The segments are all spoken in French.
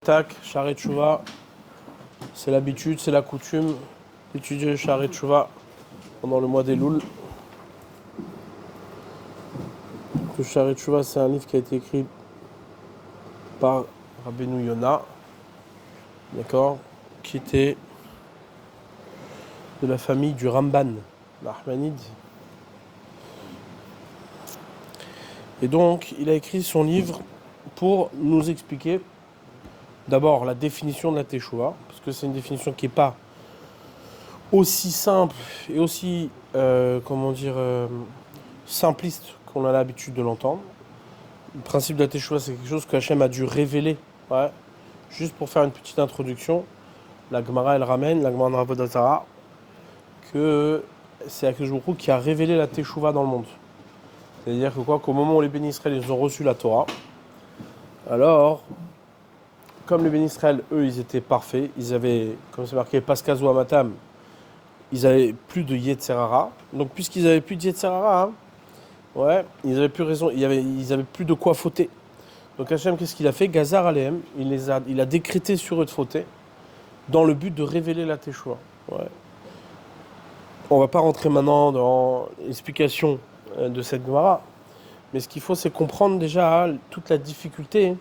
Tac, Shaarei Tshuva, c'est l'habitude, c'est la coutume d'étudier Shaarei Tshuva pendant le mois d'Elul. Le Shaarei Tshuva, c'est un livre qui a été écrit par Rabbeinu Yona, d'accord, qui était de la famille du Ramban, l'Ahmanide. Et donc, il a écrit son livre pour nous expliquer d'abord la définition de la Teshuvah, parce que c'est une définition qui n'est pas aussi simple et aussi, simpliste qu'on a l'habitude de l'entendre. Le principe de la Teshuvah, c'est quelque chose que Hachem a dû révéler. Ouais. Juste pour faire une petite introduction, la Gemara, elle ramène, la Gemara de Avodat Zarah, que c'est Akadosh Baruch Hu qui a révélé la Teshuvah dans le monde. C'est-à-dire que qu'au moment où les bénis Israël ils ont reçu la Torah, alors, comme les bénis Israël, eux, ils étaient parfaits, ils avaient, comme c'est marqué, Paskazu Amatam, ils avaient plus de Yetzer Hara. Donc, puisqu'ils avaient plus de Yetzer Hara, ouais, ils avaient plus raison, ils avaient plus de quoi fauter. Donc, Hachem, qu'est-ce qu'il a fait? Gazar Alehem, il a décrété sur eux de fauter, dans le but de révéler la Teshuvah. Ouais. On va pas rentrer maintenant dans l'explication de cette Gemara, mais ce qu'il faut, c'est comprendre déjà toute la difficulté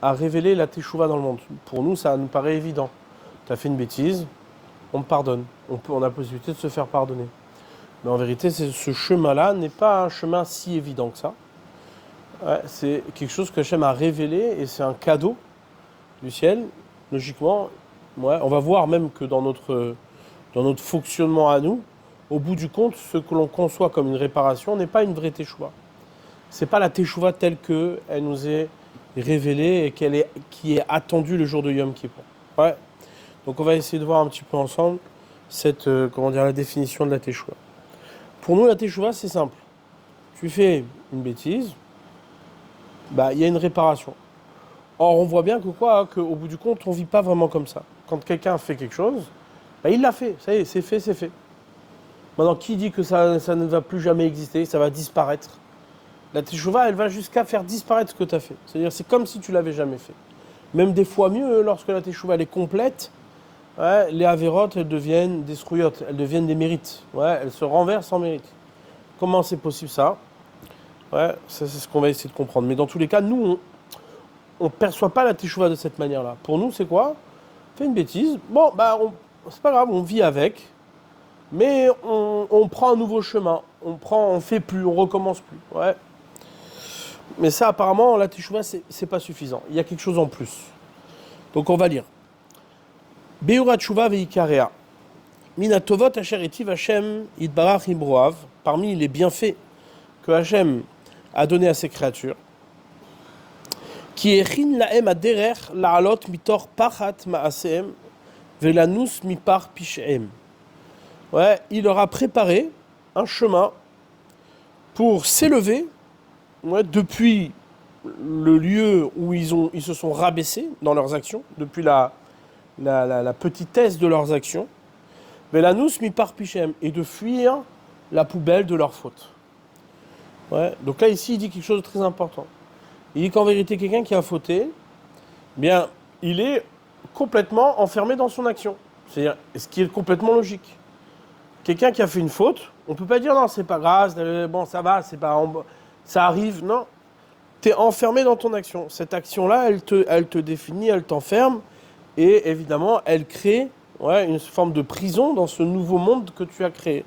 à révéler la Teshuvah dans le monde. Pour nous, ça nous paraît évident. Tu as fait une bêtise, on te pardonne. On a la possibilité de se faire pardonner. Mais en vérité, ce chemin-là n'est pas un chemin si évident que ça. Ouais, c'est quelque chose que Hachem a révélé et c'est un cadeau du ciel. Logiquement, ouais, on va voir même que dans notre fonctionnement à nous, au bout du compte, ce que l'on conçoit comme une réparation n'est pas une vraie Teshuvah. C'est pas la Teshuvah telle qu'elle nous est révélée et qui est attendue le jour de Yom Kippour. Ouais. Donc on va essayer de voir un petit peu ensemble la définition de la Teshuvah. Pour nous, la Teshuvah, c'est simple. Tu fais une bêtise, il y a une réparation. Or, on voit bien qu'au bout du compte, on ne vit pas vraiment comme ça. Quand quelqu'un fait quelque chose, il l'a fait. Ça y est, c'est fait, c'est fait. Maintenant, qui dit que ça ne va plus jamais exister, ça va disparaître? La Teshuvah, elle va jusqu'à faire disparaître ce que tu as fait. C'est-à-dire, c'est comme si tu l'avais jamais fait. Même des fois mieux, lorsque la Teshuvah elle est complète, ouais, les avérotes, elles deviennent des srouillottes, elles deviennent des mérites. Ouais, elles se renversent en mérite. Comment c'est possible ça? Ouais, ça c'est ce qu'on va essayer de comprendre. Mais dans tous les cas, nous, on ne perçoit pas la Teshuvah de cette manière-là. Pour nous, c'est quoi? On fait une bêtise, c'est pas grave, on vit avec, mais on prend un nouveau chemin. On fait plus, on recommence plus. Ouais. Mais ça, apparemment, la Teshuvah, c'est pas suffisant. Il y a quelque chose en plus. Donc on va lire. Beura Teshuvah veikarea. Mina tovot asher etiv Hashem yitbarach ibroav. Parmi les bienfaits que Hashem a donné à ses créatures. Qui echin lahem aderer la'alot mitor pachat ma'asehem velanus mipar pishem. Ouais, il leur a préparé un chemin pour s'élever, ouais, depuis le lieu où ils se sont rabaissés dans leurs actions, depuis la petitesse de leurs actions, Velanus mi par pichem, et de fuir la poubelle de leurs fautes. Ouais, donc là, ici, il dit quelque chose de très important. Il dit qu'en vérité, quelqu'un qui a fauté, bien, il est complètement enfermé dans son action. C'est-à-dire, ce qui est complètement logique. Quelqu'un qui a fait une faute, on ne peut pas dire non, c'est pas grave, bon, ça va, ça arrive. Non, tu es enfermé dans ton action. Cette action-là, elle te définit, elle t'enferme, et évidemment, elle crée, ouais, une forme de prison dans ce nouveau monde que tu as créé.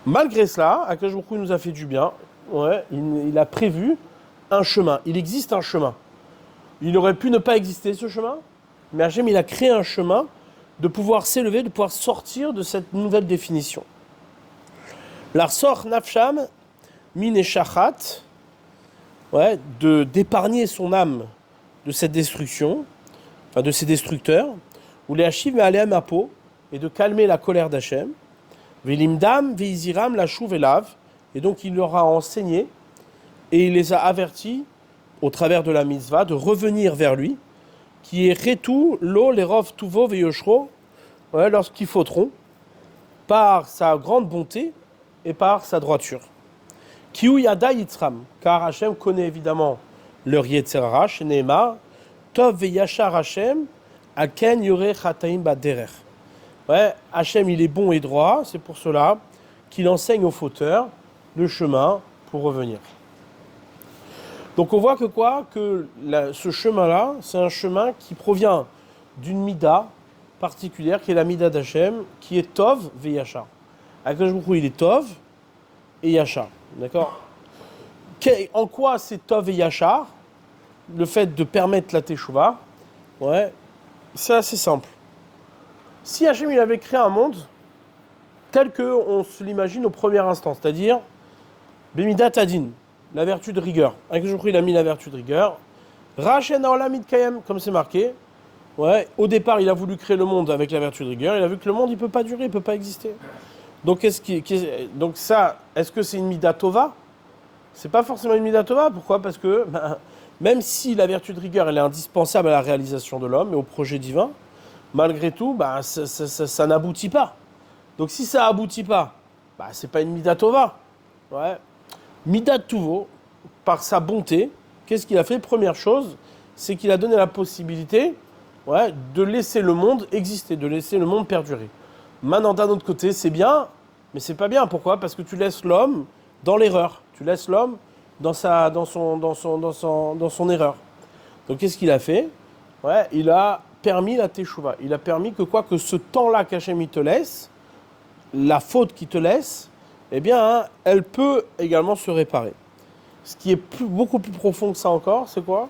Malgré cela, Akadosh Baruch Hu nous a fait du bien. Ouais, il a prévu un chemin. Il existe un chemin. Il aurait pu ne pas exister ce chemin, mais Hachem, il a créé un chemin de pouvoir s'élever, de pouvoir sortir de cette nouvelle définition. L'arsor nafsham mineshachat, ouais, d'épargner son âme de cette destruction, enfin de ces destructeurs, ou les hachiv me'alehem apo, et de calmer la colère d'Hachem, velimdam veiziram lashuv elav, et donc il leur a enseigné et il les a avertis au travers de la mitzvah de revenir vers lui, qui est retu lo lerov tuvo veyoshro, ouais, lorsqu'ils fauteront, par sa grande bonté et par sa droiture. Kiu yada yitzram, car Hachem connaît évidemment leur Yetzer Hara, chez Nehemar, Tov veyachar Hashem, aken yore chataim baderer. Ouais, Hashem, il est bon et droit, c'est pour cela qu'il enseigne aux fauteurs le chemin pour revenir. Donc on voit que quoi? Ce chemin-là, c'est un chemin qui provient d'une mida particulière, qui est la mida d'Hachem, qui est Tov ve Yachar. Akadosh Baruch Hu, il est Tov et Yachar. D'accord? En quoi c'est Tov et Yachar? Le fait de permettre la Teshuvah, ouais, c'est assez simple. Si Hachem il avait créé un monde tel qu'on se l'imagine au premier instant, c'est-à-dire Bemidat Adin, la vertu de rigueur. Akadosh Baruch Hu, il a mis la vertu de rigueur. Rachen Haolam Kayem, comme c'est marqué. Ouais, au départ, il a voulu créer le monde avec la vertu de rigueur. Il a vu que le monde, il ne peut pas durer, il ne peut pas exister. Donc, donc ça, est-ce que c'est une Mida Tova? C'est pas forcément une Mida Tova. Pourquoi? Parce que même si la vertu de rigueur, elle est indispensable à la réalisation de l'homme et au projet divin, malgré tout, ça n'aboutit pas. Donc si ça aboutit pas, c'est pas une Mida Tova. Ouais. Mida Tuvo, par sa bonté, qu'est-ce qu'il a fait? Première chose, c'est qu'il a donné la possibilité de laisser le monde exister, de laisser le monde perdurer. Maintenant, d'un autre côté, c'est bien, mais c'est pas bien. Pourquoi? Parce que tu laisses l'homme dans l'erreur. Tu laisses l'homme dans son erreur. Donc, qu'est-ce qu'il a fait? Il a permis la teshuva. Il a permis que ce temps-là qu'Hachem il te laisse, la faute qu'il te laisse, eh bien, elle peut également se réparer. Ce qui est beaucoup plus profond que ça encore, c'est quoi?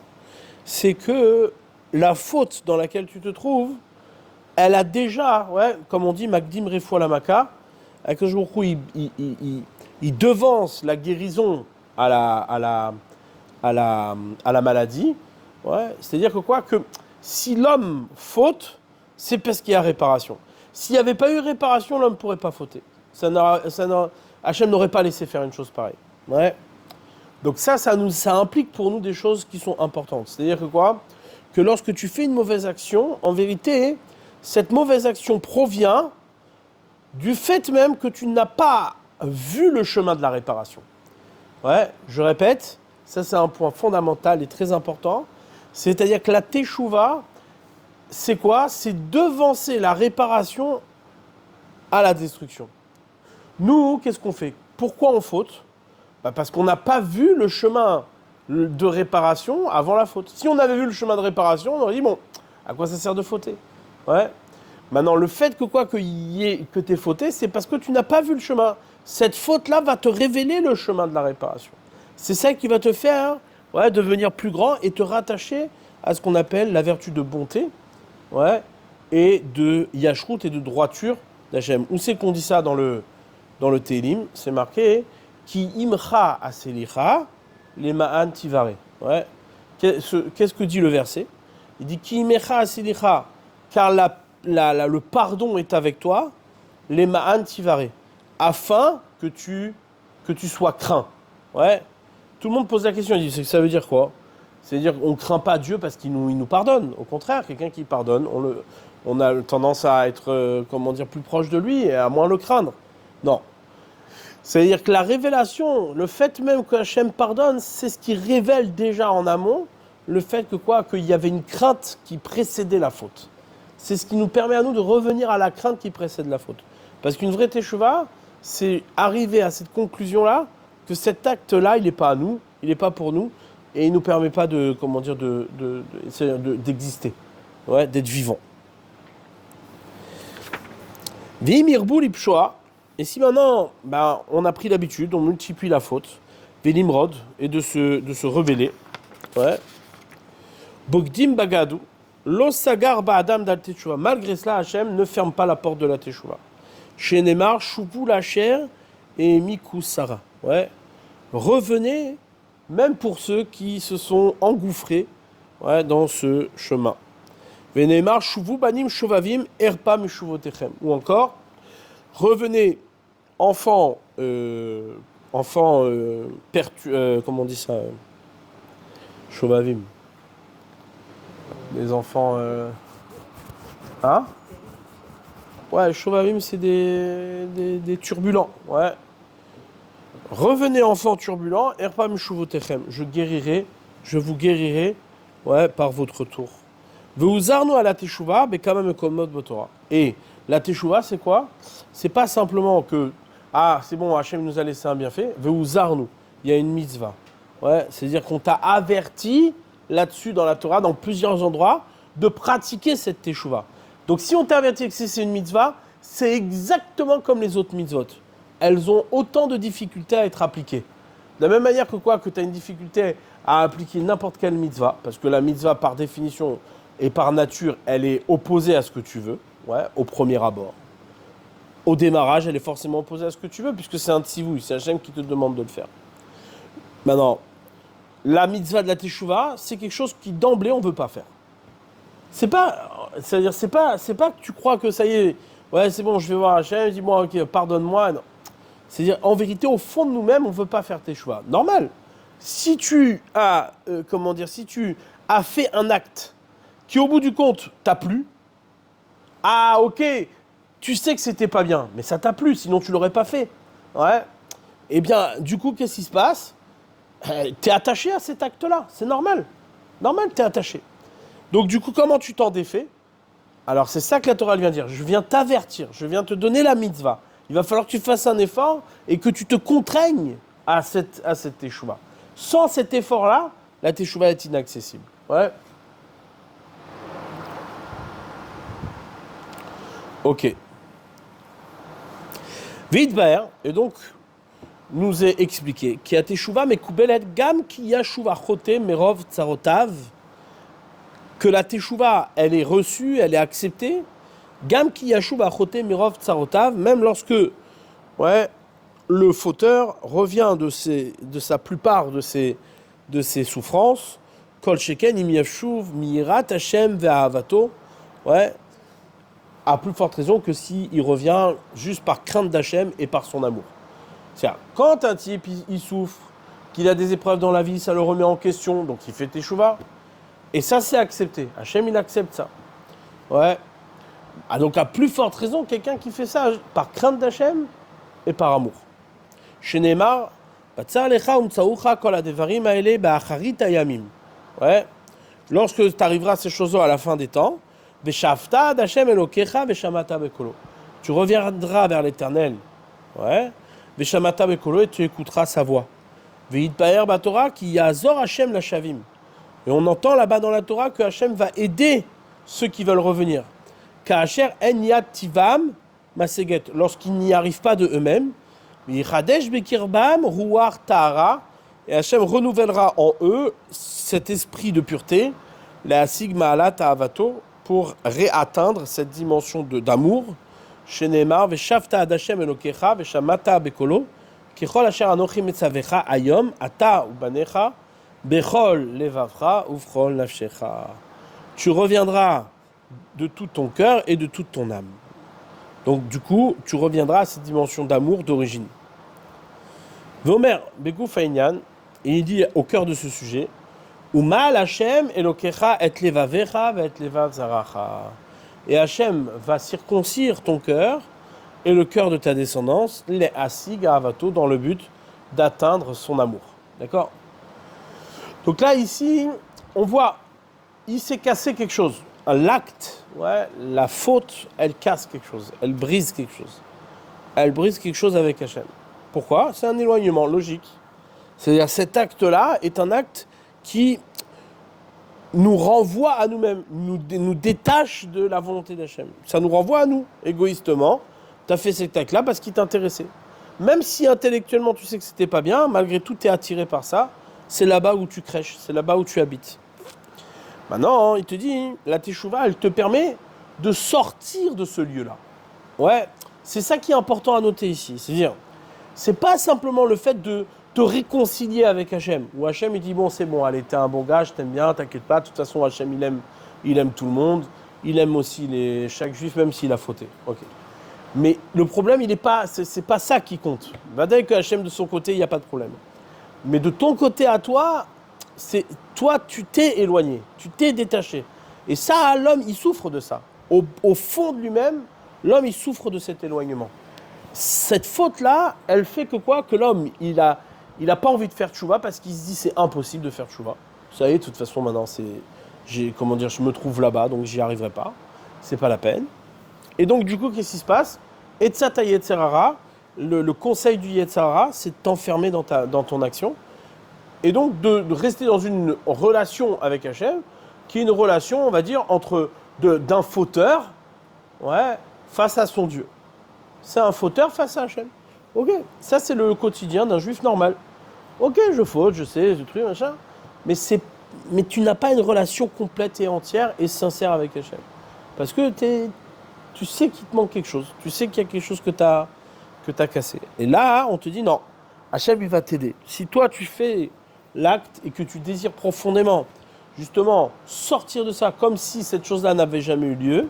C'est que la faute dans laquelle tu te trouves, elle a déjà, comme on dit, Magdim Refoua la Maka, avec le jour où il devance la guérison à la maladie. C'est-à-dire que si l'homme faute, c'est parce qu'il y a réparation. S'il n'y avait pas eu réparation, l'homme ne pourrait pas fauter. Hachem n'aurait pas laissé faire une chose pareille. Donc ça implique pour nous des choses qui sont importantes. C'est-à-dire que lorsque tu fais une mauvaise action, en vérité, cette mauvaise action provient du fait même que tu n'as pas vu le chemin de la réparation. Je répète, ça c'est un point fondamental et très important. C'est-à-dire que la teshuva, c'est quoi? C'est devancer la réparation à la destruction. Nous, qu'est-ce qu'on fait? Pourquoi on faute? Parce qu'on n'a pas vu le chemin de réparation avant la faute. Si on avait vu le chemin de réparation, on aurait dit, bon, à quoi ça sert de fauter? Maintenant, le fait que tu aies fauté, c'est parce que tu n'as pas vu le chemin. Cette faute-là va te révéler le chemin de la réparation. C'est ça qui va te faire devenir plus grand et te rattacher à ce qu'on appelle la vertu de bonté et de yashrut et de droiture d'Hachem. Où c'est qu'on dit ça dans le Télim? C'est marqué Ki imcha aselicha les ma'an tivare. Qu'est-ce que dit le verset? Il dit Ki imcha aselicha, car le pardon est avec toi, les ma'an tivare, afin que tu sois craint. Tout le monde pose la question, il dit ça veut dire quoi? C'est-à-dire qu'on ne craint pas Dieu parce qu'il nous pardonne. Au contraire, quelqu'un qui pardonne, on a tendance à être plus proche de lui et à moins le craindre. Non. C'est-à-dire que la révélation, le fait même que Hachem pardonne, c'est ce qui révèle déjà en amont le fait qu'il y avait une crainte qui précédait la faute. C'est ce qui nous permet à nous de revenir à la crainte qui précède la faute. Parce qu'une vraie teshuva, c'est arriver à cette conclusion-là que cet acte-là, il n'est pas à nous, il n'est pas pour nous, et il ne nous permet pas d'exister, d'être vivant. V'imirbu lipshoa. Et si maintenant, on a pris l'habitude, on multiplie la faute, Vélimrod, et de se révéler, Bogdim bagadou, lo sagar ba'adam dal teshuva. Malgré cela, Hachem ne ferme pas la porte de la teshuva. Chez Neymar, Choupou la chair et Mikou Sarah. Revenez, même pour ceux qui se sont engouffrés dans ce chemin. Venemar, Chouvou banim shovavim, erpa mishuvotechem. Ou encore, revenez, enfants, comment on dit ça? Shovavim. Les enfants. Shovavim, c'est des turbulents. Revenez, enfants turbulents, erpa mishuvotechem. Je vous guérirai, par votre tour. Veuzarnu à la teshuva, mais quand même comme mode Torah. Et la teshuva, c'est quoi? C'est pas simplement que c'est bon, Hachem nous a laissé un bienfait. Veuzarnu, il y a une mitzvah. Ouais, c'est-à-dire qu'on t'a averti là-dessus dans la Torah, dans plusieurs endroits, de pratiquer cette teshuva. Donc si on t'a averti que c'est une mitzvah, c'est exactement comme les autres mitzvot. Elles ont autant de difficultés à être appliquées. De la même manière que tu as une difficulté à appliquer n'importe quelle mitzvah, parce que la mitzvah, par définition et par nature, elle est opposée à ce que tu veux, au premier abord. Au démarrage, elle est forcément opposée à ce que tu veux, puisque c'est un tzivouï, c'est Hachem qui te demande de le faire. Maintenant, la mitzvah de la teshuva, c'est quelque chose qui d'emblée on ne veut pas faire. C'est-à-dire, c'est pas que tu crois que ça y est, c'est bon, je vais voir Hachem, dis-moi, ok, pardonne-moi. Non. C'est-à-dire, en vérité, au fond de nous-mêmes, on ne veut pas faire teshuva. Normal. Si tu as, si tu as fait un acte qui, au bout du compte, t'a plu, ok, tu sais que c'était pas bien, mais ça t'a plu, sinon tu l'aurais pas fait. Ouais. Eh bien, du coup, qu'est-ce qui se passe? T'es attaché à cet acte-là, c'est normal. Normal, t'es attaché. Donc, du coup, comment tu t'en défais? Alors, c'est ça que la Torah vient dire. Je viens t'avertir, je viens te donner la mitzvah. Il va falloir que tu fasses un effort et que tu te contraignes à cette teshuva. Sans cet effort-là, la teshuva est inaccessible. Ouais. Ok. Vidbaer, et donc, nous est expliqué, qui a teshuva mekubelet gam ki yashuva chote merov tsarotav, que la teshuva, elle est reçue, elle est acceptée, gam ki yashuva chote merov tsarotav, même lorsque, le fauteur revient de sa plupart de ses souffrances, kol sheken im yashuv mirat Hashem ve'ahavato, à plus forte raison que s'il revient juste par crainte d'Hachem et par son amour. C'est-à-dire, quand un type il souffre, qu'il a des épreuves dans la vie, ça le remet en question, donc il fait teshuva. Et ça, c'est accepté. Hachem, il accepte ça. Donc, à plus forte raison, quelqu'un qui fait ça par crainte d'Hachem et par amour. Chez Neymar, lorsque tu arriveras à ces choses-là à la fin des temps, tu reviendras vers l'Éternel, et tu écouteras sa voix. Et on entend là-bas dans la Torah que Hachem va aider ceux qui veulent revenir. Lorsqu'ils n'y arrivent pas de eux-mêmes, et Hachem renouvellera en eux cet esprit de pureté, la sigma ala ta'avato, pour réatteindre cette dimension d'amour. Chez Neymar, Veshavta ad Hashem Elokecha, Veshamata bekolo, Kechol asher anochi metzavecha ayom, ata ubanecha, bechol levavcha, uvchol nafshecha. Tu reviendras de tout ton cœur et de toute ton âme. Donc du coup, tu reviendras à cette dimension d'amour d'origine. Vomer Begouf Aïnyan, et il dit au cœur de ce sujet, Umal Hashem Elokecha et levavecha et levav zaracha. Et Hachem va circoncire ton cœur et le cœur de ta descendance, les asig avato, dans le but d'atteindre son amour. D'accord? Donc là, ici, on voit, il s'est cassé quelque chose. L'acte, la faute, elle casse quelque chose, elle brise quelque chose. Elle brise quelque chose avec Hachem. Pourquoi? C'est un éloignement logique. C'est-à-dire cet acte-là est un acte qui nous renvoie à nous-mêmes, nous détache de la volonté d'Hachem. Ça nous renvoie à nous, égoïstement. Tu as fait cet acte-là parce qu'il t'intéressait. Même si intellectuellement tu sais que c'était pas bien, malgré tout tu es attiré par ça, c'est là-bas où tu crèches, c'est là-bas où tu habites. Maintenant, il te dit, la teshuva, elle te permet de sortir de ce lieu-là. C'est ça qui est important à noter ici. C'est-à-dire, c'est pas simplement le fait de te réconcilier avec Hachem. Où Hachem, il dit, bon, c'est bon, allez, t'es un bon gars, je t'aime bien, t'inquiète pas. De toute façon, Hachem, il aime tout le monde. Il aime aussi chaque juif, même s'il a fauté. Ok. Mais le problème, c'est pas ça qui compte. Vadaï que Hachem, de son côté, il n'y a pas de problème. Mais de ton côté à toi, toi, tu t'es éloigné, tu t'es détaché. Et ça, l'homme, il souffre de ça. Au fond de lui-même, l'homme, il souffre de cet éloignement. Cette faute-là, elle fait que quoi? Que l'homme, il a pas envie de faire tchouva parce qu'il se dit c'est impossible de faire tchouva. Ça y est, de toute façon, maintenant, je me trouve là-bas, donc j'y arriverai pas. C'est pas la peine. Et donc, du coup, qu'est-ce qui se passe? Etzata Yetzerara, le conseil du Yetzerara, c'est de t'enfermer dans ton action. Et donc, de rester dans une relation avec Hachem, qui est une relation, on va dire, d'un fauteur, ouais, face à son Dieu. C'est un fauteur face à Hachem. Ok, ça c'est le quotidien d'un juif normal. Ok, je faute, je sais, ce truc, machin. Mais tu n'as pas une relation complète et entière et sincère avec Hachem. Parce que tu sais qu'il te manque quelque chose. Tu sais qu'il y a quelque chose que tu as cassé. Et là, on te dit non, Hachem il va t'aider. Si toi tu fais l'acte et que tu désires profondément, justement, sortir de ça comme si cette chose-là n'avait jamais eu lieu,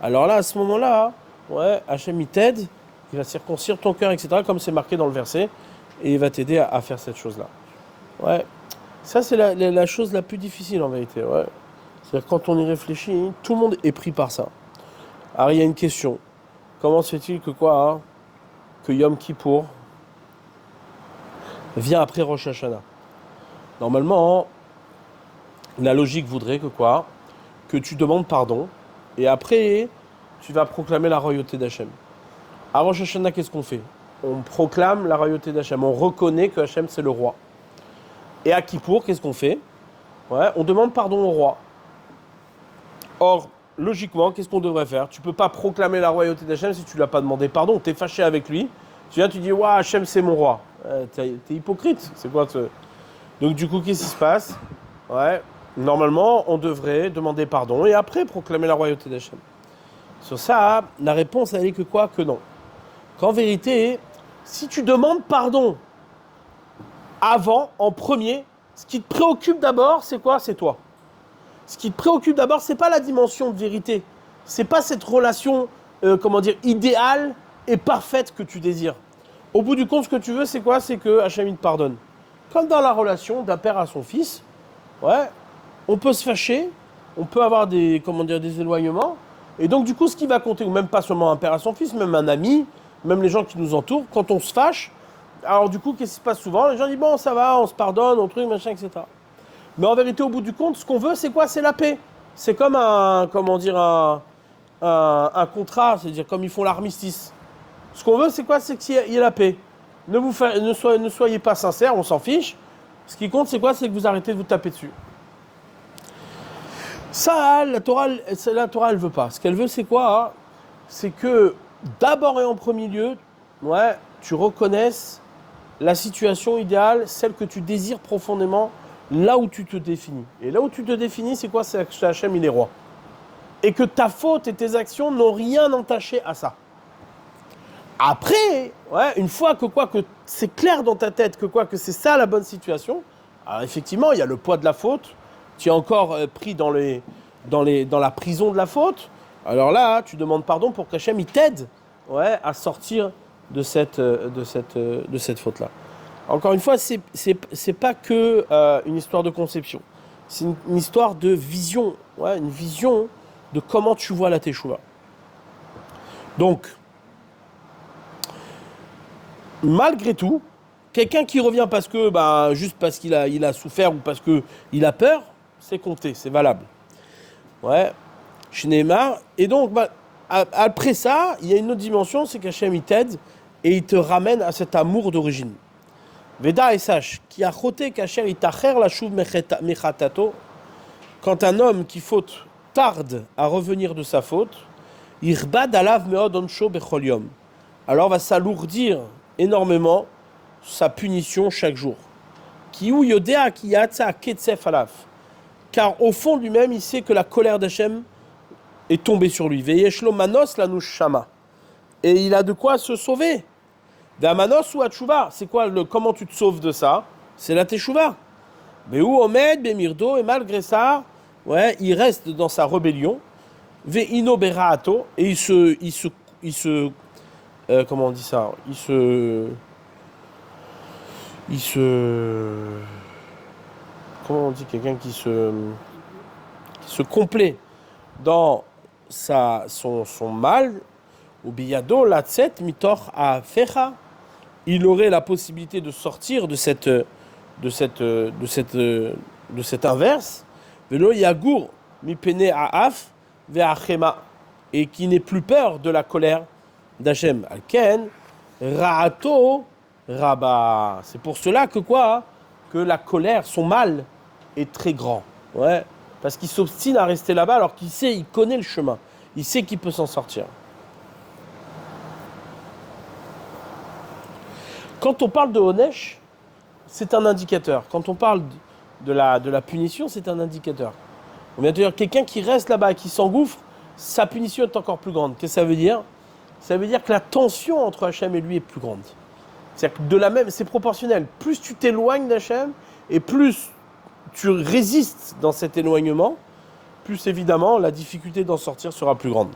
alors là, à ce moment-là, ouais, Hachem il t'aide, il va circoncire ton cœur, etc., comme c'est marqué dans le verset, et il va t'aider à faire cette chose-là. Ouais. Ça, c'est la chose la plus difficile en vérité. Ouais. C'est-à-dire quand on y réfléchit, tout le monde est pris par ça. Alors il y a une question. Comment se fait-il que quoi, hein, que Yom Kippour vient après Rosh Hashanah? Normalement, la logique voudrait que quoi? Que tu demandes pardon, et après, tu vas proclamer la royauté d'Hachem. À Rosh Hashanah, qu'est-ce qu'on fait? On proclame la royauté d'Hachem. On reconnaît que Hachem, c'est le roi. Et à Kippour, qu'est-ce qu'on fait? Ouais, on demande pardon au roi. Or, logiquement, qu'est-ce qu'on devrait faire? Tu ne peux pas proclamer la royauté d'Hachem si tu ne lui as pas demandé pardon. Tu es fâché avec lui. Tu viens, tu dis, ouais, Hachem, c'est mon roi. T'es hypocrite. C'est quoi ce... Donc, du coup, qu'est-ce qui se passe? Ouais, normalement, on devrait demander pardon et après proclamer la royauté d'Hachem. Sur ça, la réponse, elle est que quoi? Que non. Qu'en vérité, si tu demandes pardon avant, en premier, ce qui te préoccupe d'abord, c'est quoi? C'est toi. Ce qui te préoccupe d'abord, c'est pas la dimension de vérité. C'est pas cette relation, idéale et parfaite que tu désires. Au bout du compte, ce que tu veux, c'est quoi? C'est que Hachem te pardonne. Comme dans la relation d'un père à son fils, ouais, on peut se fâcher, on peut avoir des éloignements. Et donc, du coup, ce qui va compter, ou même pas seulement un père à son fils, même un ami, même les gens qui nous entourent, quand on se fâche, alors du coup, qu'est-ce qui se passe souvent? Les gens disent, bon, ça va, on se pardonne, on truc, machin, etc. Mais en vérité, au bout du compte, ce qu'on veut, c'est quoi? C'est la paix. C'est comme un contrat, c'est-à-dire comme ils font l'armistice. Ce qu'on veut, c'est quoi? C'est qu'il y ait la paix. Ne soyez pas sincères, on s'en fiche. Ce qui compte, c'est quoi? C'est que vous arrêtez de vous taper dessus. Ça, la Torah, elle veut pas. Ce qu'elle veut, c'est quoi? Hein? C'est que, d'abord et en premier lieu, ouais, tu reconnaisses la situation idéale, celle que tu désires profondément, là où tu te définis. Et là où tu te définis, c'est quoi? C'est que Hachem, il est roi. Et que ta faute et tes actions n'ont rien entaché à ça. Après, ouais, une fois que c'est clair dans ta tête que c'est ça la bonne situation, alors effectivement, il y a le poids de la faute, tu es encore pris dans la prison de la faute, alors là, tu demandes pardon pour qu'Hachem il t'aide, ouais, à sortir de cette faute-là. Encore une fois, c'est pas que une histoire de conception, c'est une histoire de vision, ouais, une vision de comment tu vois la teshuva. Donc, malgré tout, quelqu'un qui revient juste parce qu'il a souffert ou parce qu'il a peur, c'est compté, c'est valable. Ouais, chez Neymar. Et donc, après ça, il y a une autre dimension, c'est qu'Hachem il t'aide et il te ramène à cet amour d'origine. Veda et sache, qui a choté qu'Hachem il t'acher la chouv mechatato, quand un homme qui faute tarde à revenir de sa faute, irbad alav meod onsho bechol yom. Alors va s'alourdir énormément sa punition chaque jour. Car au fond de lui-même, il sait que la colère d'Hachem est tombée sur lui. Et il a de quoi se sauver. Manos ou Atchouva. C'est quoi comment tu te sauves de ça? C'est la Teshuvah. Mais où Omed, Bemirdo, et malgré ça, ouais, il reste dans sa rébellion. Ve'ino beraato. Et comment on dit ça? Comment on dit quelqu'un qui se complaît dans son mal, ou biyado latzet mitor a fecha, il aurait la possibilité de sortir de cette inverse, Velo yagour mipene aaf ve'achema, et qui n'ait plus peur de la colère d'Hachem. Alken ra'ato rabba. C'est pour cela que quoi? Que la colère, son mal est très grand. Ouais. Parce qu'il s'obstine à rester là-bas alors qu'il sait, il connaît le chemin. Il sait qu'il peut s'en sortir. Quand on parle de Onesh, c'est un indicateur. Quand on parle de la punition, c'est un indicateur. On vient de dire quelqu'un qui reste là-bas, qui s'engouffre, sa punition est encore plus grande. Qu'est-ce que ça veut dire? Ça veut dire que la tension entre Hachem et lui est plus grande. C'est-à-dire que de la même, c'est proportionnel. Plus tu t'éloignes d'Hachem et plus tu résistes dans cet éloignement, plus évidemment la difficulté d'en sortir sera plus grande.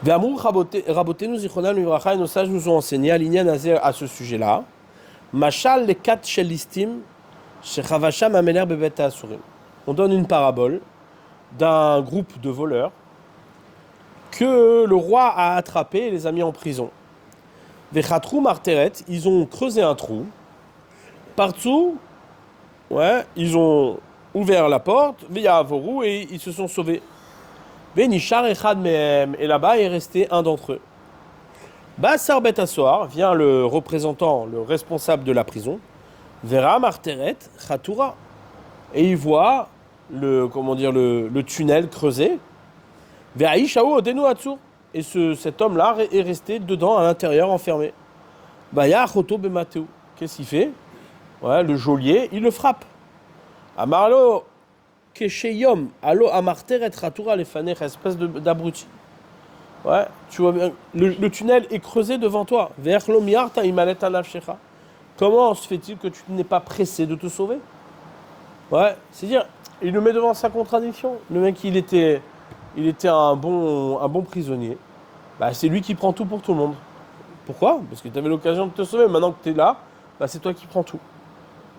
Ve'amrou Rabotenu Zichronanu Livracha, et nos sages nous ont enseigné à ce sujet-là. Mashal lekat shelistim shechavasham ameler bebet ha'asurim. On donne une parabole d'un groupe de voleurs que le roi a attrapé et les a mis en prison. Vechatrou marteret, ils ont creusé un trou. Partout, ouais, ils ont ouvert la porte, ve'ya'avoru, et ils se sont sauvés. Ve'nishar echad mehem, et là-bas est resté un d'entre eux. Bassar bet hasoar, vient le représentant, le responsable de la prison. Vera marteret chatura, et il voit le tunnel creusé. Ve'aishao odenu hatsur, et cet homme-là est resté dedans, à l'intérieur, enfermé. Baya choto bemateu, qu'est-ce qu'il fait? Ouais, le geôlier, il le frappe. Amarlo kesheyom allo amarteret chatura lefanech, espèce d'abruti. Ouais, tu vois bien, le tunnel est creusé devant toi. Comment se fait-il que tu n'es pas pressé de te sauver? Ouais, c'est-à-dire, il le met devant sa contradiction. Le mec, il était un bon prisonnier. Bah, c'est lui qui prend tout pour tout le monde. Pourquoi? Parce que tu avais l'occasion de te sauver. Maintenant que tu es là, bah, c'est toi qui prends tout.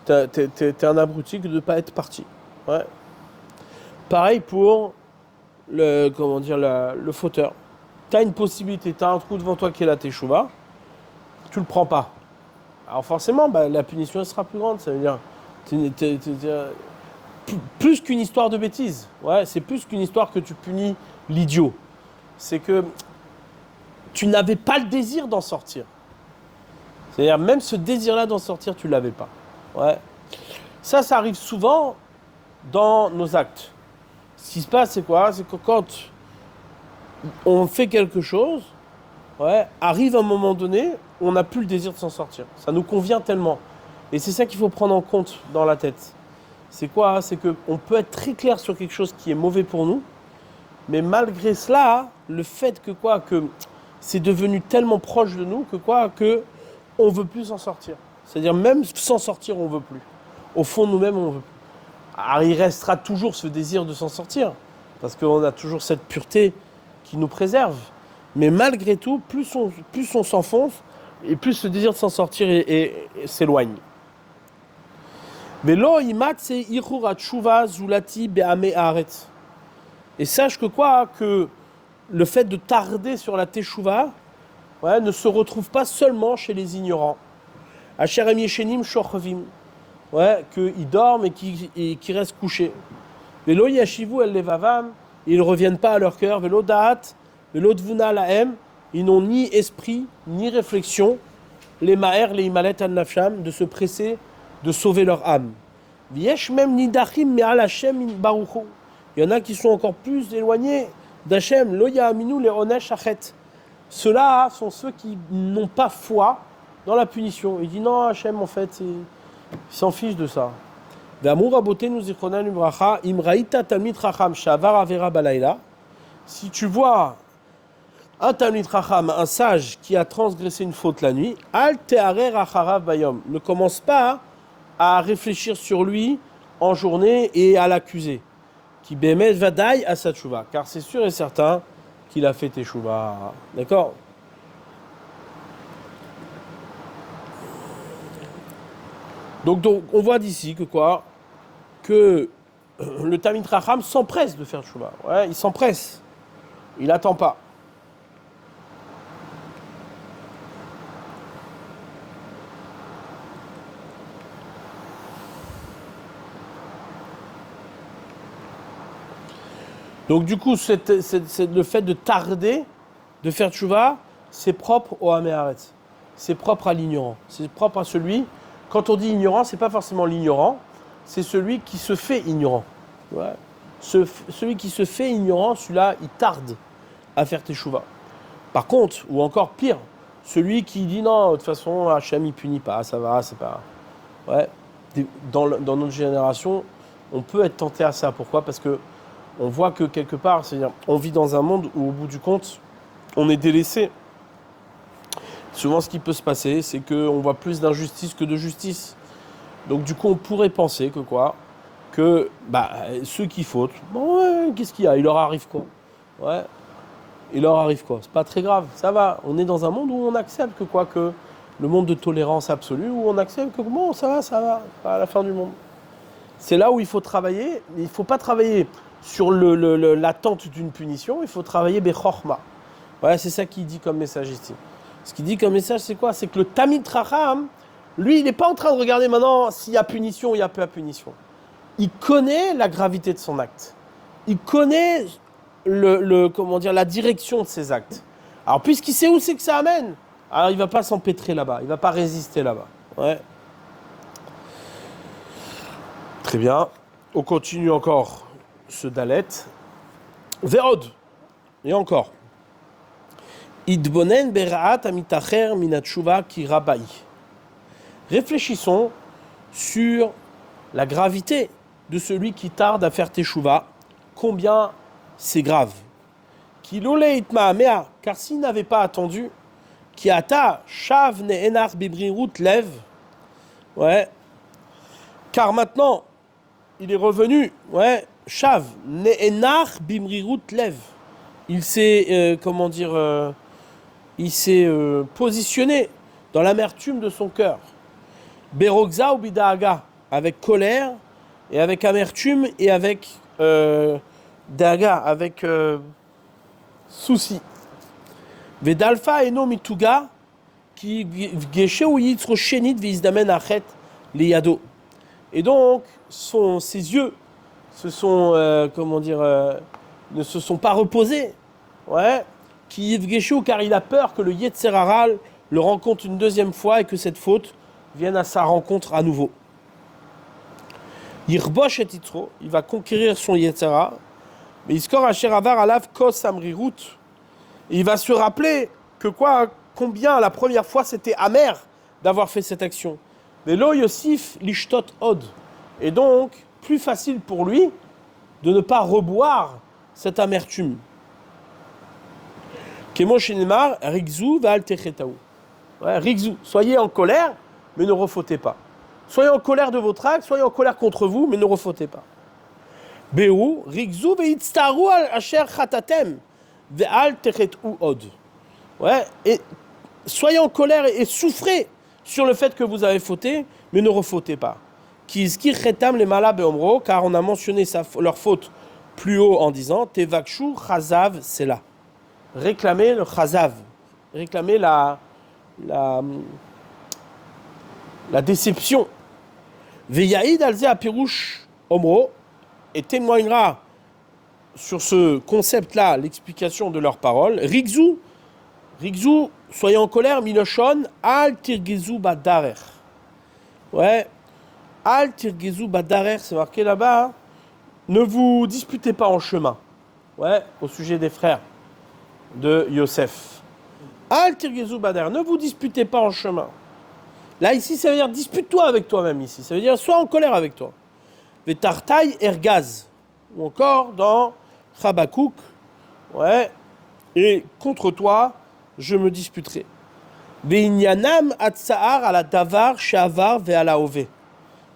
T'es un abruti que de ne pas être parti. Ouais. Pareil pour le fauteur. Tu as une possibilité, tu as un trou devant toi qui est la teshuva, tu le prends pas. Alors forcément, bah, la punition elle sera plus grande. Ça veut dire plus qu'une histoire de bêtise. Ouais, c'est plus qu'une histoire que tu punis l'idiot. C'est que tu n'avais pas le désir d'en sortir. C'est-à-dire même ce désir-là d'en sortir, tu l'avais pas. Ouais. Ça arrive souvent dans nos actes. Ce qui se passe, c'est quoi? C'est que quand on fait quelque chose, ouais, arrive un moment donné, on n'a plus le désir de s'en sortir. Ça nous convient tellement. Et c'est ça qu'il faut prendre en compte dans la tête. C'est quoi? C'est qu'on peut être très clair sur quelque chose qui est mauvais pour nous, mais malgré cela, le fait que c'est devenu tellement proche de nous que on veut plus s'en sortir. C'est-à-dire même s'en sortir, on veut plus. Au fond de nous-mêmes, on veut plus. Alors il restera toujours ce désir de s'en sortir, parce qu'on a toujours cette pureté qui nous préserve. Mais malgré tout, plus on s'enfonce, et plus ce désir de s'en sortir s'éloigne. Et sache que le fait de tarder sur la teshuva, ouais, ne se retrouve pas seulement chez les ignorants. Asherem yeshenim shochavim, ouais, qu'ils dorment et qui restent couchés. Velo yashivu el levavam, ils ne reviennent pas à leur cœur. Velo da'at, velo dvuna lahem, ils n'ont ni esprit ni réflexion. Les ma'er, les imalet al nafsham, de se presser de sauver leur âme. Viesh même nidachim me'al Hashem baruchu. Il y en a qui sont encore plus éloignés d'Hachem. Lo ya'aminu le onesh achet. Ceux-là sont ceux qui n'ont pas foi dans la punition. Il dit non, Hachem, en fait, il s'en fiche de ça. Si tu vois un Talmid Chacham, un sage qui a transgressé une faute la nuit, al te'arer acharav bayom. Ne commence pas à réfléchir sur lui en journée et à l'accuser. Qui bemet vadaï à sa tchouva. Car c'est sûr et certain qu'il a fait teshuva. D'accord? Donc, on voit d'ici que le Talmid Chacham s'empresse de faire teshuva. Ouais, il s'empresse. Il n'attend pas. Donc du coup, le fait de tarder, de faire tchouva, c'est propre au Haméharetz. C'est propre à l'ignorant. C'est propre à celui, quand on dit ignorant, c'est pas forcément l'ignorant, c'est celui qui se fait ignorant. Ouais. Celui qui se fait ignorant, celui-là, il tarde à faire tchouva. Par contre, ou encore pire, celui qui dit non, de toute façon, Hachem, il punit pas, ça va, c'est pas... Ouais. Dans notre génération, on peut être tenté à ça. Pourquoi ? Parce que on voit que quelque part, c'est-à-dire, on vit dans un monde où, au bout du compte, on est délaissé. Souvent, ce qui peut se passer, c'est qu'on voit plus d'injustice que de justice. Donc, du coup, on pourrait penser que quoi ? Que ceux qui fautent, bon, ouais, qu'est-ce qu'il y a ? Il leur arrive quoi ? Ouais, il leur arrive quoi ? C'est pas très grave, ça va. On est dans un monde où on accepte que le monde de tolérance absolue, où on accepte que bon, ça va, pas à la fin du monde. C'est là où il faut travailler. Il ne faut pas travailler sur l'attente d'une punition, il faut travailler bechorma. Voilà, c'est ça qu'il dit comme message ici. Ce qu'il dit comme message, c'est quoi ? C'est que le Tamid Chacham, lui, il n'est pas en train de regarder maintenant s'il y a punition ou il n'y a pas punition. Il connaît la gravité de son acte. Il connaît la direction de ses actes. Alors, puisqu'il sait où c'est que ça amène, alors il ne va pas s'empêtrer là-bas, il ne va pas résister là-bas. Ouais. Très bien. On continue encore ce Dalet. Vérod. Et encore. Idbonen bera'at amitacher minatshuva ki rabai. Réfléchissons sur la gravité de celui qui tarde à faire teshuva. Combien c'est grave. Ki lole itma amea, car s'il n'avait pas attendu, ki ata shav ne'enar bibrirut lev. Ouais. Car maintenant, il est revenu, ouais, shav ne'enar bibrirut lev. Il s'est, il s'est positionné dans l'amertume de son cœur. Berogza ou bidaaga, avec colère et avec amertume et avec daga, avec souci. Vedalfa eno mituga qui geshe ou yitzro shenit vizdamen achet liyado. Et donc, ses yeux se sont, ne se sont pas reposés. Ouais. Qui yivgeshu, car il a peur que le Yetzer Hara le rencontre une deuxième fois et que cette faute vienne à sa rencontre à nouveau. Yirbosh et Yitro, il va conquérir son Yetzer Hara, mais il score Asher Avar Alav Kos Amrirut. Il va se rappeler que combien la première fois c'était amer d'avoir fait cette action. Mais lo Yosif Lishtot Od. Et donc, plus facile pour lui de ne pas reboire cette amertume. Kemo Shenemar, Rigzu Val Techetaou. Rigzu, soyez en colère, mais ne refautez pas. Soyez en colère de votre acte, soyez en colère contre vous, mais ne refautez pas. Be'u, Rigzu Ve'itztaru Asher Chatatem, Ve'al Techetou Od. Ouais, et soyez en colère et souffrez sur le fait que vous avez fauté, mais ne refautez pas. Kizkir Chetam les Mala Beomro, car on a mentionné leur faute plus haut en disant Tevakshu Chazav Sela. Réclamer le chazav, réclamer la déception. Veyaïd alze apirouche omro, et témoignera sur ce concept-là l'explication de leurs paroles. Rigzu, soyez en colère, miloshon, al tirgezu badarer. Ouais, al tirgezu badarer, c'est marqué là-bas. Hein. Ne vous disputez pas en chemin. Ouais, au sujet des frères de Yosef. Al tirgezu badarer, ne vous disputez pas en chemin. Là, ici, ça veut dire dispute-toi avec toi-même ici. Ça veut dire sois en colère avec toi. Vetartai ergaz. Ou encore dans Chabakouk. Ouais. Et contre toi, je me disputerai. Ve'inyanam atsa'ar ala davar she'avar ve'ala ove.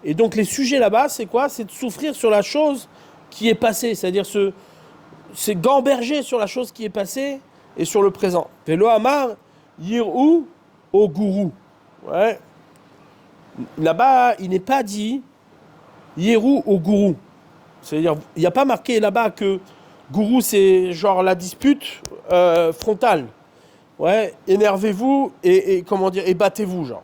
Et donc les sujets là-bas, c'est quoi ? C'est de souffrir sur la chose qui est passée. C'est-à-dire c'est gamberger sur la chose qui est passée et sur le présent. Ve'lo amar yir'u au gourou. Ouais. Là-bas, il n'est pas dit Yérou au gourou. C'est-à-dire, il n'y a pas marqué là-bas que gourou, c'est genre la dispute frontale. Ouais, énervez-vous et battez-vous, genre.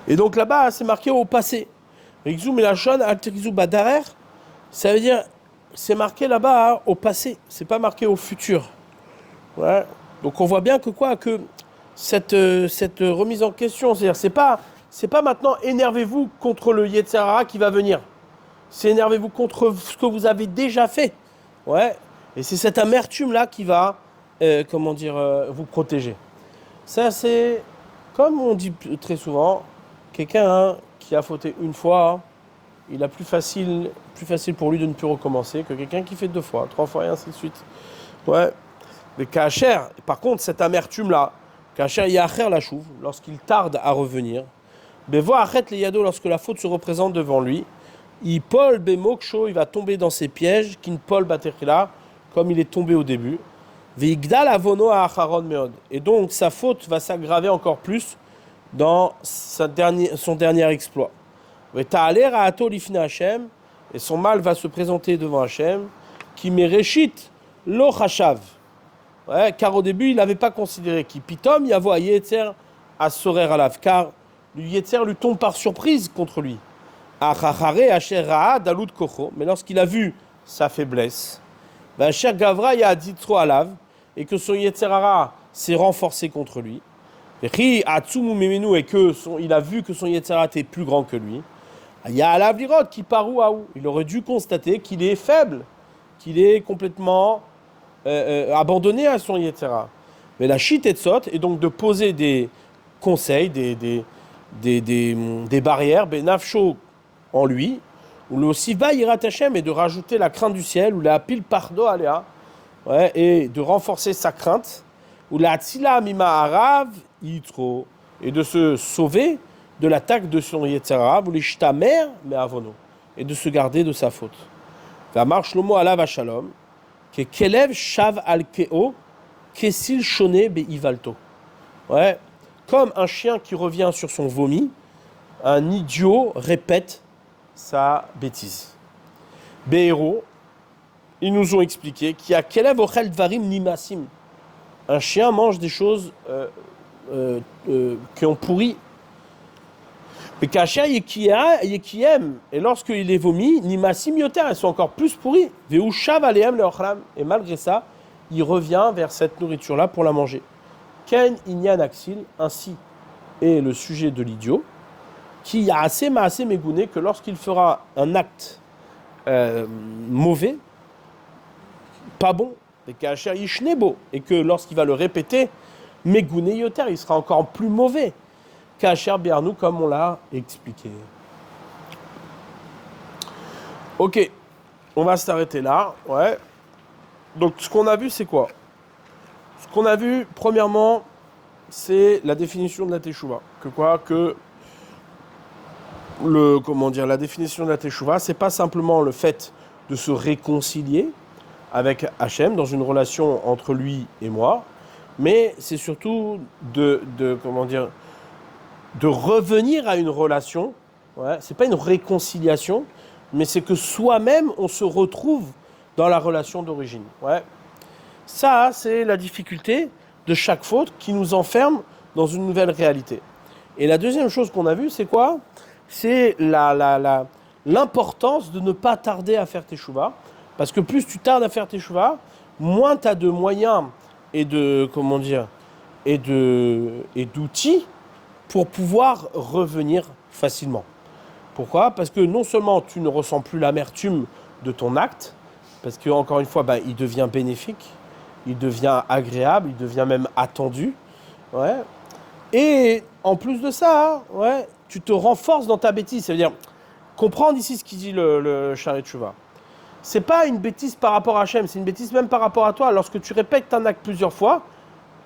Et donc là-bas, c'est marqué au passé. Rixou Melachon, Alterizou Badarer, ça veut dire, c'est marqué là-bas au passé, c'est pas marqué au futur. Ouais. Donc on voit bien que quoi, que cette remise en question, c'est-à-dire, c'est pas maintenant énervez-vous contre le Yetzer Hara qui va venir. C'est énervez-vous contre ce que vous avez déjà fait. Ouais. Et c'est cette amertume-là qui va, vous protéger. Ça, c'est, comme on dit très souvent, quelqu'un qui a fauté une fois, il a plus facile pour lui de ne plus recommencer que quelqu'un qui fait 2 fois, 3 fois et ainsi de suite. Ouais. Mais Kacher, par contre, cette amertume-là, Kacher Yacher la chouve, lorsqu'il tarde à revenir, Bevo arrête les yados lorsque la faute se représente devant lui, il Paul Bemoksho, il va tomber dans ses pièges, Kin Paul Baterila, comme il est tombé au début. Veigdal Avono à Acharon Meod. Et donc sa faute va s'aggraver encore plus dans son dernier exploit. Et son mal va se présenter devant Hachem, qui mereshit lo chashav. Ouais, car au début, il n'avait pas considéré qui pitom yavo a yetzer à sorer alav, car le yetzer lui tombe par surprise contre lui. Achachare asher ra'a dalut kocho, mais lorsqu'il a vu sa faiblesse, asher gavra ya ditro alav, et que son yetzer hara s'est renforcé contre lui, et qu'il a vu que son yetzer hara était plus grand que lui, il y a alav lirot qui parou aou, il aurait dû constater qu'il est faible, qu'il est complètement abandonné à son Yetzera. Mais la chite etzot est donc de poser des conseils, des barrières, benafsho en lui, ou le siva yirat Hashem, et de rajouter la crainte du ciel, ou la pile pardo aléa, ouais, et de renforcer sa crainte, ou la tzila mima arav yitro, et de se sauver de l'attaque de son Yetzera, ou les shtamer mais avono, et de se garder de sa faute. Va marche le mot alav shalom. Que Kelev Shav al-Keo, Kessil Shone Be-Ivalto. Ouais, comme un chien qui revient sur son vomi, un idiot répète sa bêtise. Be'ero, ils nous ont expliqué qu'il y a Kelev Ochel Dvarim Nimasim. Un chien mange des choses qui ont pourri. Mais Kacher Yekiem, et lorsqu'il est vomi, Nimasim Yoter, elles sont encore plus pourries. Veushav Aleem Leochlam, et malgré ça, il revient vers cette nourriture-là pour la manger. Ken Inyan Aksil, ainsi est le sujet de l'idiot, qui a assez mégouné que lorsqu'il fera un acte mauvais, pas bon, et Kacher Yishnebo, et que lorsqu'il va le répéter, mégouné Yoter, il sera encore plus mauvais. Kacher Bernou, comme on l'a expliqué. Ok, on va s'arrêter là. Ouais. Donc, ce qu'on a vu, c'est quoi? Ce qu'on a vu, premièrement, c'est la définition de la Teshuvah. La définition de la Teshuvah, c'est pas simplement le fait de se réconcilier avec Hachem dans une relation entre lui et moi, mais c'est surtout de revenir à une relation. Ouais, c'est pas une réconciliation, mais c'est que soi-même on se retrouve dans la relation d'origine. Ouais. Ça, c'est la difficulté de chaque faute qui nous enferme dans une nouvelle réalité. Et la deuxième chose qu'on a vue, c'est quoi? C'est l'importance de ne pas tarder à faire teshuva, parce que plus tu tardes à faire teshuva, moins tu as de moyens et d'outils pour pouvoir revenir facilement. Pourquoi? Parce que non seulement tu ne ressens plus l'amertume de ton acte, parce que encore une fois, il devient bénéfique, il devient agréable, il devient même attendu. Ouais. Et en plus de ça, ouais, tu te renforces dans ta bêtise. Ça veut dire, comprendre ici ce qu'il dit le Shaarei Teshuvah. C'est pas une bêtise par rapport à Hachem, c'est une bêtise même par rapport à toi. Lorsque tu répètes un acte plusieurs fois,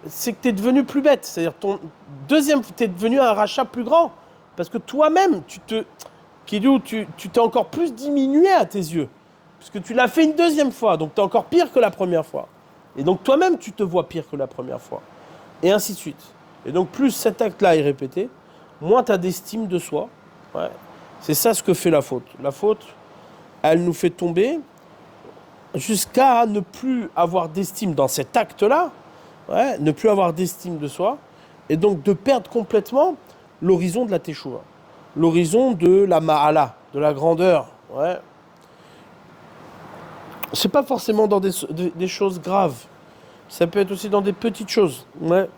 c'est que tu es devenu plus bête. C'est-à-dire, tu es devenu un rachat plus grand. Parce que toi-même, tu t'es encore plus diminué à tes yeux. Parce que tu l'as fait une deuxième fois, donc tu es encore pire que la première fois. Et donc toi-même, tu te vois pire que la première fois. Et ainsi de suite. Et donc plus cet acte-là est répété, moins tu as d'estime de soi. Ouais. C'est ça ce que fait la faute. La faute, elle nous fait tomber jusqu'à ne plus avoir d'estime dans cet acte-là, ouais, ne plus avoir d'estime de soi, et donc de perdre complètement l'horizon de la teshuva, l'horizon de la ma'ala, de la grandeur. Ouais. C'est pas forcément dans des choses graves, ça peut être aussi dans des petites choses. Ouais.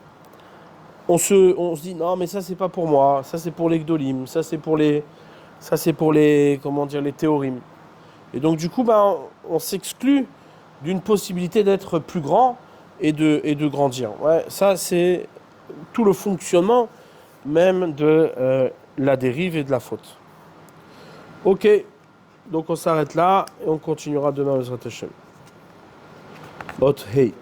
On se dit non mais ça c'est pas pour moi, ça c'est pour les gdolim, ça c'est pour les comment dire les théorim. Et donc du coup ben on s'exclut d'une possibilité d'être plus grand et de grandir. Ouais, ça c'est tout le fonctionnement même de la dérive et de la faute. Ok, donc on s'arrête là et on continuera demain avec Hashem. Ot hey.